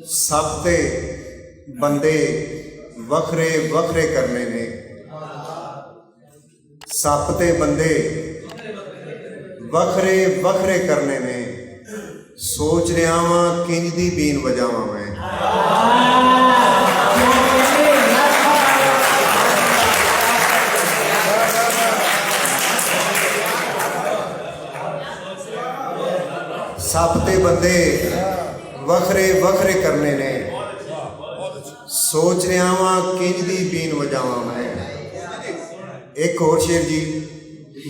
सप ते बंदे वखरे वखरे करने ने। सप ते बंदे वखरे वखरे करने ने। सोच रहा वां किंज दी बीन वजावां मैं। सप ते बंदे वखरे वखरे करने ने। सोच रहा वां किंज दी बीन वजावां मैं। एक होर शेर जी।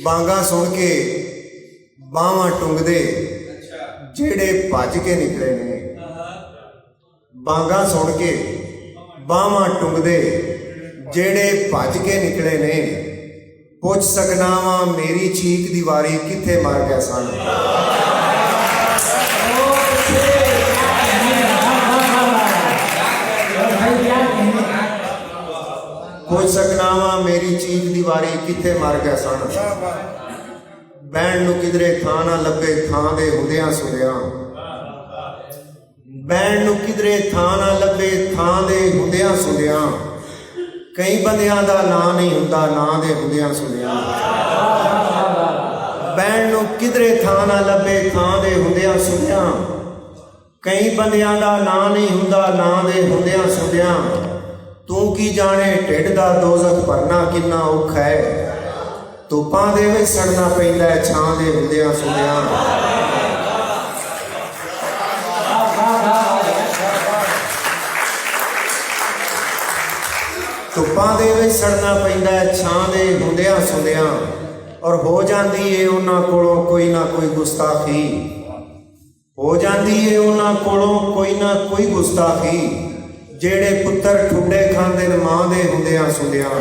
बांगा सुन के बावां टुंगदे जेड़े भज के निकले ने। बांगा सुन के बावां टुंगदे जेड़े भज के निकले ने। पुछ सकना वां मेरी चीक दी वारी कित्थे मर गए सन। पुछ सकना वां मेरी चीक दी वारी कित्थे मर गए सन। बैण नूं किधरे थां ना लभे थां दे हुंदियां सुणियां। बैण नूं किधरे थां ना लभे थां दे हुंदियां सुणियां। कई बंदियां दा नां नहीं हुंदा नां दे हुंदियां सुणियां। बैण नूं किधरे थां ना लभे थां दे हुंदियां सुणियां। कई बंदियां दा नां नहीं हुंदा नां दे हुंदियां सुणियां। तू की जाने ढिड दा दोज़ख भरना किन्ना औखा है। धुप्पां दे विच सड़ना पैंदा है छां दे हुंदियां सुणियां। धुप्पां दे विच सड़ना पैंदा है छां दे हुंदियां सुणियां। और हो जाती है उन्हां कोलों कोई ना कोई गुस्ताखी। हो जाती है उन्हां कोलों कोई ना कोई गुस्ताखी। जेड़े पुत्तर ठुड्डे खांदे ने मां दे हुंदियां सुणियां।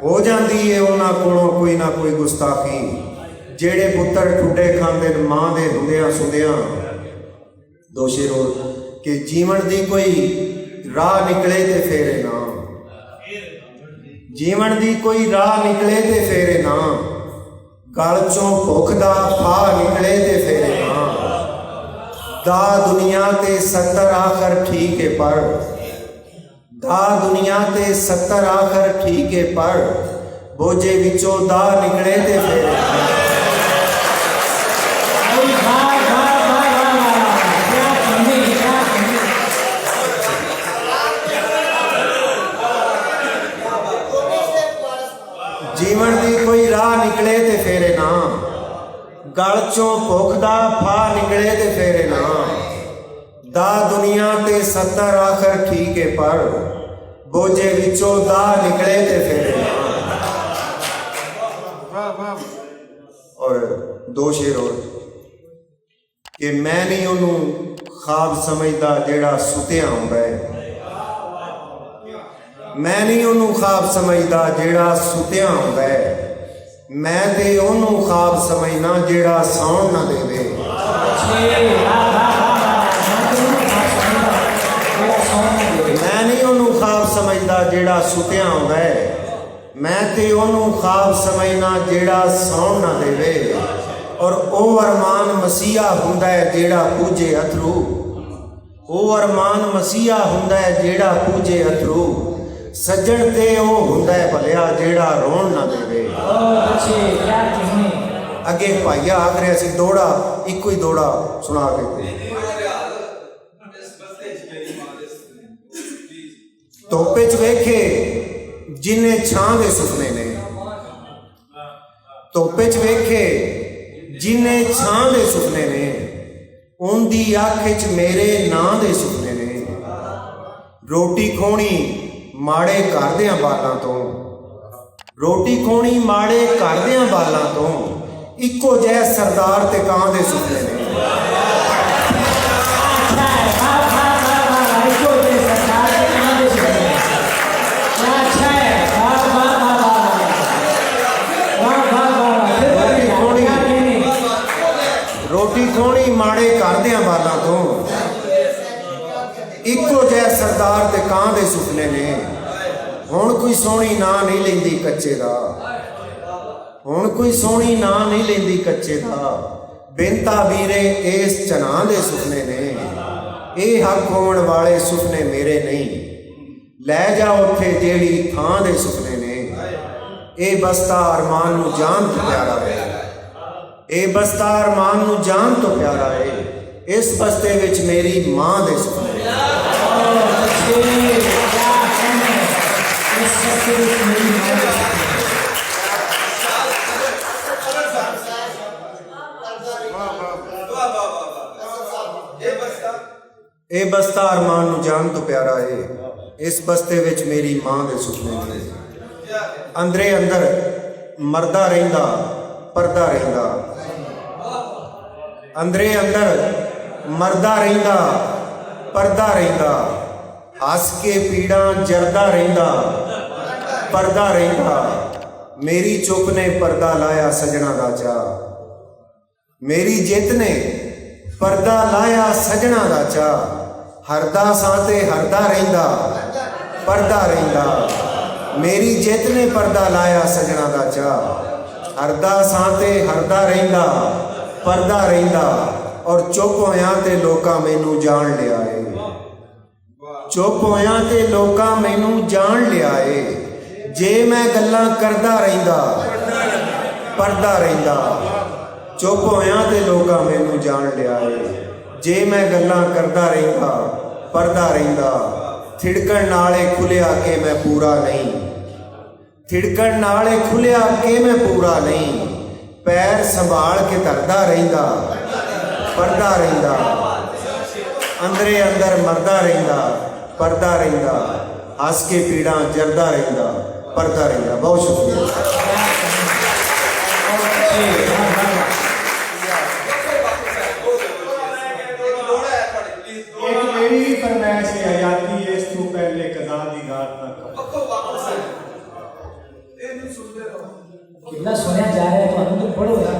हो जाती है उन्हां कोलों कोई ना कोई गुस्ताखी। जेड़े पुत्तर ठुड्डे खांदे ने मां दे हुंदियां सुणियां। दो शेर होर कि जीवन दी कोई राह निकले ते फेरे ना। जीवन दी कोई राह निकले ते फेरे ना। गल चों भुख दा फाह निकले ते फेरे ना। दा दुनिया ते 70 आखर ठीक है पर। दा दुनिया ते 70 आखर ठीक है पर। बोझे विचों दा निकले ते फेरे जीवन दी कोई राह निकले ते फेरे ना। गल चों भुख दा फाह निकले ते फेरे ना। दा दुनिया ते 70 आखर ठीक है पर। बोझे विचों दा निकले ते फेरे ना। और दो शेर और कि मैं नहीं उन्हूं ख्वाब समझदा जेड़ा सुतिया हुंदा है। मैं नहीं उन्हूं ख्वाब समझदा जेड़ा सुतिया हुंदा है। मैं ते उन्हूं ख्वाब समझना जेड़ा सौण ना देवे। मैं नहीं उन्हूं ख्वाब समझदा जेड़ा सुतिया हुंदा है। मैं ते उन्हूं ख्वाब समझना जेड़ा सौण ना देवे। और ओ अरमान मसीहा हुंदा है जेड़ा पूजे अथरू। ओ अरमान मसीहा हुंदा है जेड़ा पूजे अथरू। सज्जण ते ओ हुंदा है भलिया जेड़ा रोण ना देवे। अगे भाईया आख रहा सी दौड़ा इको ही दौड़ा सुना के। धुप्प च वेखे जिन्ने छां दे सुपने ने। धुप्प च वेखे जिन्ने छां दे सुपने ने। उनदी अख च मेरे नां दे सुपने ने। रोटी खोनी माड़े घर दियां बालां तो। रोटी खोनी माड़े घर दियां बालां तो। इको जै सरदार ते कां दे सुपने ने। रोटी खोनी माड़े घर दियां बालां तो। इको जै सरदार ते कां दे सुपने ने। हुण कोई सोहनी नां नहीं लैंदी कच्चे दा। हुण कोई सोहनी नां नहीं लैंदी कच्चे दा। बेनता वीरे इस चना दे सुपने ने। ਇਹ ਹੱਕ ਹੋਣ ਵਾਲੇ ਸੁਪਨੇ ਮੇਰੇ ਨਹੀਂ, ਲੈ ਜਾ ਉੱਥੇ ਜਿਹੜੀ ਥਾਂ ਦੇ ਸੁਪਨੇ ਨੇ। ਇਹ ਬਸਤਾ ਅਰਮਾਨ ਨੂੰ ਜਾਨ ਤੋਂ ਪਿਆਰਾ ਹੈ, ਇਹ ਬਸਤਾ ਅਰਮਾਨ ਨੂੰ ਜਾਨ ਤੋਂ ਪਿਆਰਾ ਹੈ। ਇਸ ਬਸਤੇ ਵਿੱਚ ਮੇਰੀ ਮਾਂ ਦੇ ਸੁਪਨੇ ਨੇ। ਇਹ ਬਸਤਾ ਅਰਮਾਨ ਨੂੰ ਜਾਨ ਤੋਂ ਪਿਆਰਾ ਹੈ। ਇਸ ਬਸਤੇ ਵਿੱਚ ਮੇਰੀ ਮਾਂ ਦੇ ਸੁਪਨੇ ਨੇ। ਅੰਦਰੇ ਅੰਦਰ ਮਰਦਾ ਰਹਿੰਦਾ, ਪਰਦਾ ਰਹਿੰਦਾ। ਅੰਦਰੇ ਅੰਦਰ ਮਰਦਾ ਰਹਿੰਦਾ, ਪਰਦਾ ਰਹਿੰਦਾ। ਹੱਸ ਕੇ ਪੀੜਾਂ ਜਰਦਾ ਰਹਿੰਦਾ, ਪਰਦਾ ਰਹਿੰਦਾ। ਮੇਰੀ ਚੁੱਪ ਨੇ ਪਰਦਾ ਲਾਇਆ ਸਜਣਾ ਦਾ ਚਾਅ, ਮੇਰੀ ਜਿੱਤ ਨੇ ਪਰਦਾ ਲਾਇਆ ਸਜਣਾ ਦਾ ਚਾਅ। ਹਰਦਾ ਸਾਂ ਤੇ ਹਰਦਾ ਰਹਿੰਦਾ, ਪਰਦਾ ਰਹਿੰਦਾ। ਮੇਰੀ ਜਿੱਤ ਨੇ ਪਰਦਾ ਲਾਇਆ ਸਜਣਾ ਦਾ ਚਾਅ। ਹਰਦਾ ਸਾਂ ਤੇ ਹਰਦਾ ਰਹਿੰਦਾ, ਪਰਦਾ ਰਹਿੰਦਾ। ਔਰ ਚੁੱਪ ਹੋਇਆਂ ਤੇ ਲੋਕਾਂ ਮੈਨੂੰ ਜਾਣ ਲਿਆ ਏ, ਚੁੱਪ ਹੋਇਆਂ ਤੇ ਲੋਕਾਂ ਮੈਨੂੰ ਜਾਣ ਲਿਆ ਏ। ਜੇ ਮੈਂ ਗੱਲਾਂ ਕਰਦਾ ਰਹਿੰਦਾ, ਪਰਦਾ ਰਹਿੰਦਾ। ਚੁੱਪ ਹੋਇਆਂ ਤੇ ਲੋਕਾਂ ਮੈਨੂੰ ਜਾਣ ਲਿਆ ਏ। ਜੇ ਮੈਂ ਗੱਲਾਂ ਕਰਦਾ ਰਹਿੰਦਾ, ਪਰਦਾ ਰਹਿੰਦਾ। ਥਿੜਕਣ ਨਾਲੇ ਖੁੱਲਿਆ ਕਿ ਮੈਂ ਪੂਰਾ ਨਹੀਂ, ਥਿੜਕਣ ਨਾਲੇ ਖੁੱਲਿਆ ਕਿ ਮੈਂ ਪੂਰਾ ਨਹੀਂ। ਪੈਰ ਸੰਭਾਲ ਕੇ ਧਰਦਾ ਰਹਿੰਦਾ, ਪਰਦਾ ਰਹਿੰਦਾ। ਅੰਦਰੇ ਅੰਦਰ ਮਰਦਾ ਰਹਿੰਦਾ, ਪਰਦਾ ਰਹਿੰਦਾ। ਹੱਸ ਕੇ ਪੀੜਾਂ ਜਰਦਾ ਰਹਿੰਦਾ, ਪਰਦਾ ਰਹਿੰਦਾ। ਬਹੁਤ ਸ਼ੁਕਰੀਆ। मेरी फरमाइश है आजादी इस तू पहले कदा दी गात ना कितना सुनया जा रहा है तो हम तो पढ़ो यार।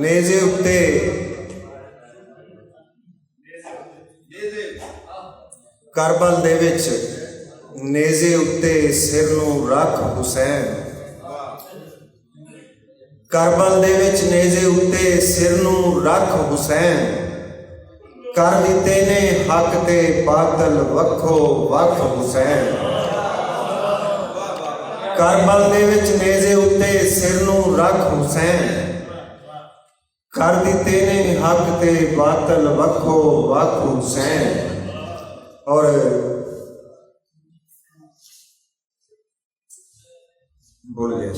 नेज़े उत्ते करबल दे विच नेज़े उत्ते सिर नूं रख हुसैन। करबल दे विच नेज़े उत्ते सिर नूं रख हुसैन। कर दिते ने हक ते बादल वखो वख हुसैन। करबल दे विच नेज़े उत्ते सिर नूं रख हुसैन। कर दिते ने हक ते बादल वखो वख हुसैन। और बोल गया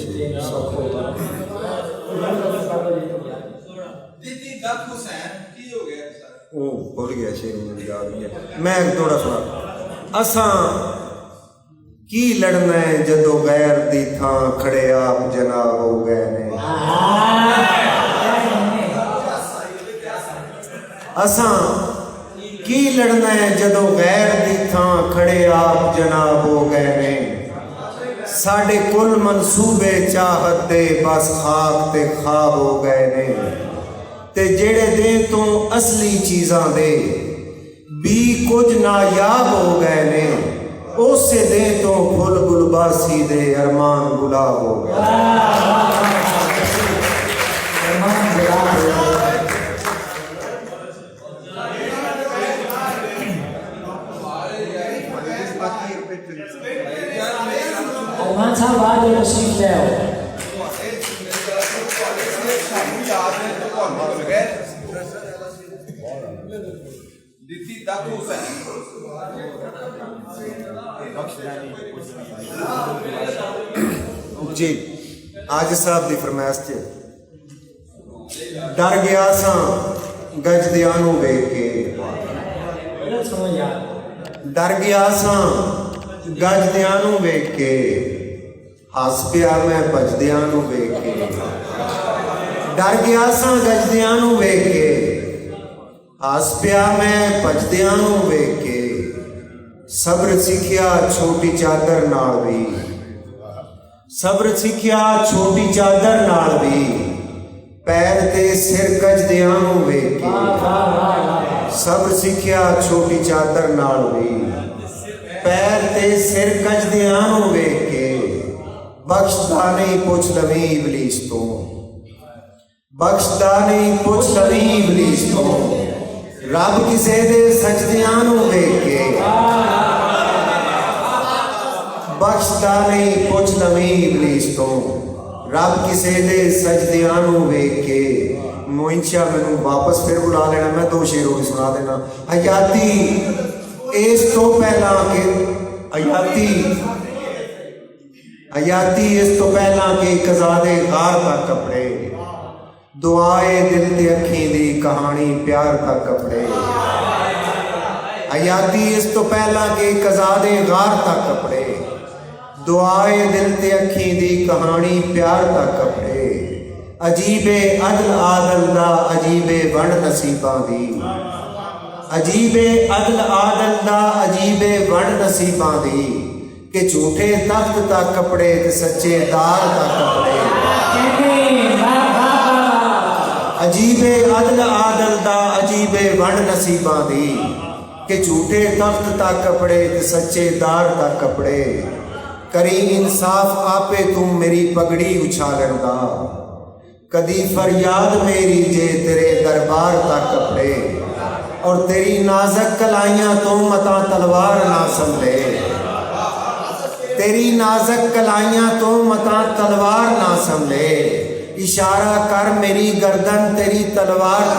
भुल गया शेर याद नहीं है। मैं थोड़ा सुना। असां की लड़ना है जदों गैर दी थां खड़े आप जनाब हो गए ने। असां की लड़ना है जदों गैर दी थां खड़े आप जनाब हो गए ने। साडे कुल मनसूबे चाहत दे बस खाक ते खाब हो गए ने। ते जेड़े दे तो असली चीज़ां दे भी कुछ नायाब हो गए ने। उसे दे तो फुल गुलबासी दे अरमान गुलाब हो गए। अरमान साहब आज जो तशरीफ ले आओ। जी आज साहब की फरमाइश च डर गया सा गजदियां नूं वेख के। डर गया सा गजदियां नूं वेख के। हस पिया मैं भजदियां नूं वेख के। डर गया सा गजदियां नूं वेख के। हस पिया मैं भजदियां नूं वेख के। सब्र सीखिया छोटी चादर नाल भी। सब्र सीखिया छोटी चादर नाल भी। पैर ते सिर गजदियां नूं वेख के। सब्र सीखिया छोटी चादर नाल भी। पैर ते सिर गजदियां नूं वेख के। बख्शदा नहीं पुछ लवी इबलीस तो। ਬਖਸ਼ਦਾ ਨਹੀਂ ਪੁੱਛ ਲਵੀਂ ਇਬਲੀਸ ਤੋਂ ਰੱਬ ਕਿਸੇ ਦੇ ਸਜਦਿਆਂ ਨੂੰ ਵੇਖ ਕੇ ਬਖਸ਼ਦਾ ਨਹੀਂ ਪੁੱਛ ਲਵੀਂ ਇਬਲੀਸ ਤੋਂ ਰੱਬ ਕਿਸੇ ਦੇ ਸਜਦਿਆਂ ਨੂੰ ਵੇਖ ਕੇ ਮੋਇਨਸ਼ਾ ਮੈਨੂੰ ਵਾਪਸ ਫਿਰ ਬੁਲਾ ਲੈਣਾ ਮੈਂ ਦੋ ਸ਼ੇਰ ਹੋਰ ਸੁਣਾ ਦੇਣਾ ਆਜ਼ਾਦੀ ਇਸ ਤੋਂ ਪਹਿਲਾਂ ਕਿ ਆਜ਼ਾਦੀ ਇਸ ਤੋਂ ਪਹਿਲਾਂ ਕਿ ਕਜ਼ਾ ਦੇ ਗਾਰ ਤੱਕ ਕੱਪੜੇ ਦੁਆਏ ਦਿਲ ਤੇ ਅੱਖੀਂ ਦੀ ਕਹਾਣੀ ਪਿਆਰ ਤੱਕ ਕੱਪੜੇ ਆਜ਼ਾਦੀ ਇਸ ਤੋਂ ਪਹਿਲਾਂ ਕਿ ਕਜ਼ਾ ਦੇ ਗਾਰ ਤੱਕ ਕੱਪੜੇ ਦੁਆਏ ਦਿਲ ਤੇ ਅੱਖੀਂ ਦੀ ਕਹਾਣੀ ਪਿਆਰ ਤੱਕ ਕੱਪੜੇ ਅਜੀਬੇ ਅਦਲ ਆਦਲ ਦਾ ਅਜੀਬੇ ਵੰਡ ਨਸੀਬਾਂ ਦੀ ਅਜੀਬੇ ਅਦਲ ਆਦਲ ਦਾ ਅਜੀਬੇ ਵੰਡ ਨਸੀਬਾਂ ਦੀ ਕਿ ਝੂਠੇ ਤਖਤ ਤੱਕ ਕੱਪੜੇ ਤੇ ਸੱਚੇ ਦਾਰ ਤੱਕ ਕੱਪੜੇ ਅਜੀਬੇ ਅਦਲ ਆਦਲ ਦਾ ਅਜੀਬੇ ਵੰਡ ਨਸੀਬਾਂ ਦੀ ਕਿ ਝੂਠੇ ਤਖਤ ਤੱਕ ਕੱਪੜੇ ਤੇ ਸੱਚੇ ਦਾਰ ਤੱਕ ਕੱਪੜੇ ਕਰੀ ਇਨਸਾਫ ਆਪੇ ਤੂੰ ਮੇਰੀ ਪਗੜੀ ਉਛਾਲਣ ਦਾ ਕਦੀ ਫਰਿयाद मेरी जे तेरे दरबार तक कपड़े और तेरी नाजक कलाइयां तो मता तलवार ना संभले तेरी नाजक कलाइयां तो मता तलवार ना संभले इशारा कर मेरी गर्दन तेरी तलवार तक